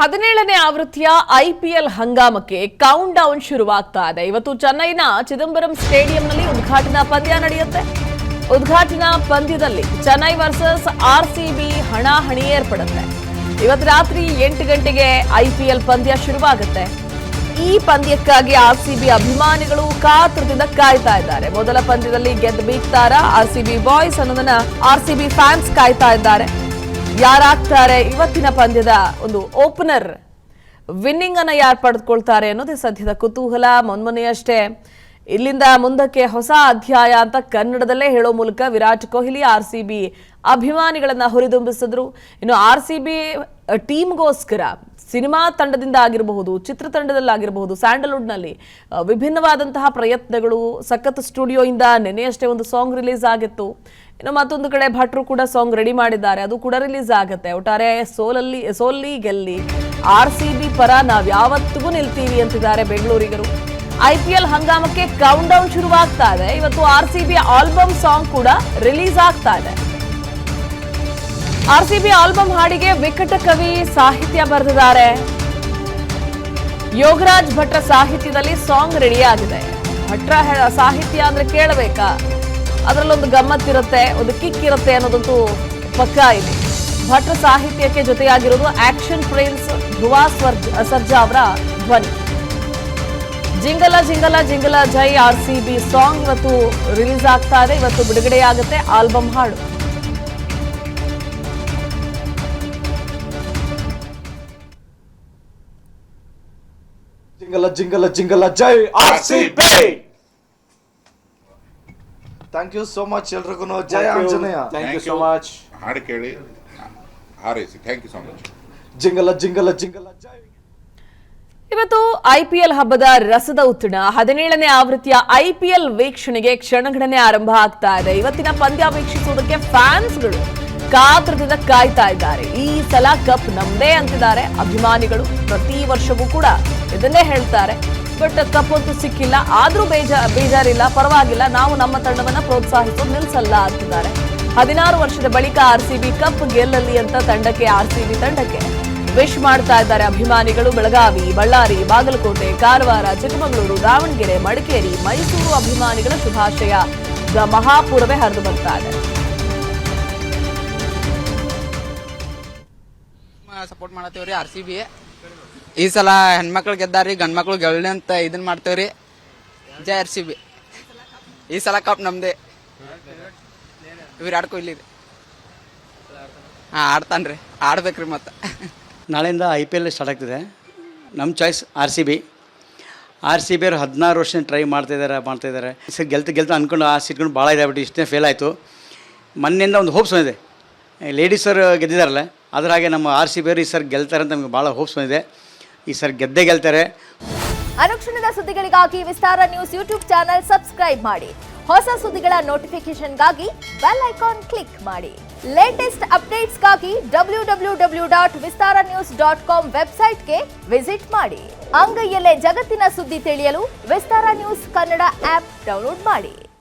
17ನೇ ಆವೃತ್ತಿಯ IPL ಹಂಗಾಮಕ್ಕೆ count down ಶುರುವಾಗ್ತಾ ಇದೆ. ಇವತ್ತು ಚೆನ್ನೈನ ಚಿದಂಬರಂ ಸ್ಟೇಡಿಯಂನಲ್ಲಿ ಉದ್ಘಾಟನಾ ಪಂದ್ಯ ನಡೆಯುತ್ತೆ. ಉದ್ಘಾಟನಾ ಪಂದ್ಯದಲ್ಲಿ ಚೆನ್ನೈ ವರ್ಸಸ್ ಆರ್ಸಿಬಿ ಹಣಾಹಣಿ ಏರ್ಪಡುತ್ತೆ. ಇವತ್ತು ರಾತ್ರಿ 8 ಗಂಟೆಗೆ ಐಪಿಎಲ್ ಪಂದ್ಯ ಶುರುವಾಗುತ್ತೆ. ಈ ಪಂದ್ಯಕ್ಕಾಗಿ ಆರ್ಸಿಬಿ ಅಭಿಮಾನಿಗಳು ಕಾತರದಿಂದ ಕಾಯ್ತಾ ಇದ್ದಾರೆ. ಮೊದಲ ಪಂದ್ಯದಲ್ಲಿ ಗೆದ್ದು ಬೀಗ್ತಾರಾ ಆರ್ಸಿಬಿ ಬಾಯ್ಸ್ ಅನ್ನೋದನ್ನ ಆರ್ಸಿಬಿ ಫ್ಯಾನ್ಸ್ ಕಾಯ್ತಾ ಇದ್ದಾರೆ. ಯಾರಾಗ್ತಾರೆ ಇವತ್ತಿನ ಪಂದ್ಯದ ಒಂದು ಓಪನರ್, ವಿನ್ನಿಂಗ್ ಅನ್ನ ಯಾರು ಪಡೆದುಕೊಳ್ತಾರೆ ಅನ್ನೋದೇ ಸದ್ಯದ ಕುತೂಹಲ. ಮೊನ್ನೆಯಷ್ಟೇ ಇಲ್ಲಿಂದ ಮುಂದಕ್ಕೆ ಹೊಸ ಅಧ್ಯಾಯ ಅಂತ ಕನ್ನಡದಲ್ಲೇ ಹೇಳೋ ಮೂಲಕ ವಿರಾಟ್ ಕೊಹ್ಲಿ ಆರ್ಸಿಬಿ ಅಭಿಮಾನಿಗಳನ್ನ ಹುರಿದುಂಬಿಸಿದ್ರು. ಇನ್ನು ಆರ್ಸಿಬಿ ಟೀಮ್ಗೋಸ್ಕರ ಸಿನಿಮಾ ತಂಡದಿಂದ ಆಗಿರಬಹುದು, ಚಿತ್ರತಂಡದಲ್ಲಾಗಿರಬಹುದು, ಸ್ಯಾಂಡಲ್ವುಡ್ನಲ್ಲಿ ವಿಭಿನ್ನವಾದಂತಹ ಪ್ರಯತ್ನಗಳು. ಸಖತ್ ಸ್ಟುಡಿಯೋಯಿಂದ ನೆನೆಯಷ್ಟೇ ಒಂದು ಸಾಂಗ್ ರಿಲೀಸ್ ಆಗಿತ್ತು. ಇನ್ನು ಮತ್ತೊಂದು ಕಡೆ ಭಟ್ರು ಕೂಡ ಸಾಂಗ್ ರೆಡಿ ಮಾಡಿದ್ದಾರೆ, ಅದು ಕೂಡ ರಿಲೀಸ್ ಆಗುತ್ತೆ. ಒಟ್ಟಾರೆ ಸೋಲ್ಲಿ ಗೆಲ್ಲಿ ಆರ್ಸಿಬಿ ಪರ ನಾವ್ ಯಾವತ್ತಿಗೂ ನಿಲ್ತೀವಿ ಅಂತಿದ್ದಾರೆ ಬೆಂಗಳೂರಿಗರು. ಐಪಿಎಲ್ ಹಂಗಾಮಕ್ಕೆ ಕೌಂಟ್ ಡೌನ್ ಶುರುವಾಗ್ತಾ ಇದೆ. ಇವತ್ತು ಆರ್ಸಿಬಿ ಆಲ್ಬಮ್ ಸಾಂಗ್ ಕೂಡ ರಿಲೀಸ್ ಆಗ್ತಾ ಇದೆ. ಆರ್ಸಿಬಿ ಆಲ್ಬಮ್ ಹಾಡಿಗೆ ವಿಕಟ ಕವಿ ಸಾಹಿತ್ಯ ಬರೆದಿದ್ದಾರೆ. ಯೋಗರಾಜ್ ಭಟ್ರ ಸಾಹಿತ್ಯದಲ್ಲಿ ಸಾಂಗ್ ರೆಡಿ ಆಗಿದೆ. ಭಟ್ರ ಸಾಹಿತ್ಯ ಅಂದ್ರೆ ಕೇಳಬೇಕಾ, ಅದರಲ್ಲೊಂದು ಗಮ್ಮತ್ತಿರುತ್ತೆ, ಒಂದು ಕಿಕ್ ಇರುತ್ತೆ ಅನ್ನೋದಂತೂ ಪಕ್ಕಾ ಇದೆ. ಭಟ್ರ ಸಾಹಿತ್ಯಕ್ಕೆ ಜೊತೆಯಾಗಿರೋದು ಆಕ್ಷನ್ ಪ್ರಿನ್ಸ್ ಧ್ರುವ ಸರ್ಜಾ ಅವರ ಧ್ವನಿ. ಜಿಂಗಲ ಜಿಂಗಲ ಜಿಂಗಲ ಜೈ ಆರ್ಸಿಬಿ ಸಾಂಗ್ ಇವತ್ತು ರಿಲೀಸ್ ಆಗ್ತಾ ಇದೆ. ಇವತ್ತು ಬಿಡುಗಡೆಯಾಗುತ್ತೆ ಆಲ್ಬಮ್ ಹಾಡು. ಜಿಂಗಲ ಜಿಂಗಲ ಜಿಂಗಲ ಜೈ RCB. Thank you so much ಎಲ್ರಿಗೂ. ಜೈ Anjaneya. Thank you so much. ಹಾಡು ಕೇಳಿ ಹಾರೈಸಿ. Thank you so much. ಜಿಂಗಲ ಜಿಂಗಲ ಜಿಂಗಲ ಜೈ. ಇವತ್ತು ಐಪಿಎಲ್ ಹಬ್ಬದ ರಸದ ಉತ್ತಣ 17ನೇ ಆವೃತ್ತಿಯ ಐಪಿಎಲ್ ವೀಕ್ಷಣೆಗೆ ಕ್ಷಣಗಣನೆ ಆರಂಭ ಆಗ್ತಾ ಇದೆ. ಇವತ್ತಿನ ಪಂದ್ಯ ವೀಕ್ಷಿಸುವುದಕ್ಕೆ ಫ್ಯಾನ್ಸ್ಗಳು ಕಾತರದಿಂದ ಕಾಯ್ತಾ ಇದ್ದಾರೆ. ಈ ಸಲ ಕಪ್ ನಮ್ದೇ ಅಂತಿದ್ದಾರೆ ಅಭಿಮಾನಿಗಳು. ಪ್ರತಿ ವರ್ಷವೂ ಕೂಡ ಇದನ್ನೇ ಹೇಳ್ತಾರೆ. ಬಟ್ ಕಪ್ ಅಂತೂ ಸಿಕ್ಕಿಲ್ಲ, ಆದ್ರೂ ಬೇಜಾರಿಲ್ಲ, ಪರವಾಗಿಲ್ಲ, ನಾವು ನಮ್ಮ ತಂಡವನ್ನ ಪ್ರೋತ್ಸಾಹಿಸೋದು ನಿಲ್ಸಲ್ಲ ಅಂತಿದ್ದಾರೆ. 16 ವರ್ಷದ ಬಳಿಕ ಆರ್ಸಿಬಿ ಕಪ್ ಗೆಲ್ಲಲಿ ಅಂತ ಆರ್ಸಿಬಿ ತಂಡಕ್ಕೆ ವಿಶ್ ಮಾಡ್ತಾ ಇದ್ದಾರೆ ಅಭಿಮಾನಿಗಳು. ಬೆಳಗಾವಿ, ಬಳ್ಳಾರಿ, ಬಾಗಲಕೋಟೆ, ಕಾರವಾರ, ಚಿಕ್ಕಮಗಳೂರು, ದಾವಣಗೆರೆ, ಮಡಿಕೇರಿ, ಮೈಸೂರು ಅಭಿಮಾನಿಗಳ ಶುಭಾಶಯ ಮಹಾಪೂರವೇ ಹರಿದು ಬರ್ತಾ ಇದೆ. ಸಪೋರ್ಟ್ ಮಾಡತ್ತೇವ್ರಿ ಆರ್ಸಿಬಿ. ಈ ಸಲ ಹೆಣ್ಮಕ್ಳು ಗೆದ್ದಾರಿ, ಗಂಡ್ಮಕ್ಳು ಗೆಲ್ಲಿ ಅಂತ ಇದನ್ ಮಾಡ್ತೇವ್ರಿ. ಜೈ ಆರ್ಸಿಬಿ. ಈ ಸಲ ಕಪ್ ನಮ್ದೇ. ವಿರಾಟ್ ಕೊಹ್ಲಿ ಆಡ್ತಾನ್ರಿ, ಆಡ್ಬೇಕ್ರಿ. ಮತ್ತೆ ನಾಳೆಯಿಂದ IPL ಸ್ಟಾರ್ಟ್ ಆಗ್ತಿದೆ. ನಮ್ಮ ಚಾಯ್ಸ್ RCB. RCB ಅವರು 16 ವರ್ಷ ಟ್ರೈ ಮಾಡ್ತಾಯಿದ್ದಾರೆ. ಸರ್ ಗೆಲ್ತಾ ಅಂದ್ಕೊಂಡು ಆ ಸೀಟ್ಕೊಂಡು ಭಾಳ ಇದಾಗ್ಬಿಟ್ಟು ಇಷ್ಟೇ ಫೇಲ್ ಆಯಿತು. ಮೊನ್ನೆಯಿಂದ ಒಂದು ಹೋಪ್ಸ್ ಬಂದಿದೆ. ಲೇಡೀಸ್ ಸರ್ ಗೆದ್ದಿದ್ದಾರಲ್ಲ, ಅದರ ಹಾಗೆ ನಮ್ಮ RCB ಅವರು ಈ ಸರ್ ಗೆಲ್ತಾರೆ ಅಂತ ನಮಗೆ ಭಾಳ ಹೋಪ್ಸ್ ಬಂದಿದೆ. ಈ ಸರ್ ಗೆದ್ದೇ ಗೆಲ್ತಾರೆ. ಅನುಕ್ಷಣದ ಸುದ್ದಿಗಳಿಗಾಗಿ ವಿಸ್ತಾರ ನ್ಯೂಸ್ ಯೂಟ್ಯೂಬ್ ಚಾನೆಲ್ ಸಬ್ಸ್ಕ್ರೈಬ್ ಮಾಡಿ. ಹೊಸ ಸುದ್ದಿಗಳ ನೋಟಿಫಿಕೇಶನ್ಗಾಗಿ ಬೆಲ್ ಐಕಾನ್ ಕ್ಲಿಕ್ ಮಾಡಿ. ಲೇಟೆಸ್ಟ್ ಅಪ್ಡೇಟ್ಸ್ಗಾಗಿ www.vistaranews.com ವೆಬ್ಸೈಟ್ಗೆ ವಿಸಿಟ್ ಮಾಡಿ. ಅಂಗೈಯಲ್ಲೇ ಜಗತ್ತಿನ ಸುದ್ದಿ ತಿಳಿಯಲು ವಿಸ್ತಾರ ನ್ಯೂಸ್ ಕನ್ನಡ ಆಪ್ ಡೌನ್ಲೋಡ್ ಮಾಡಿ.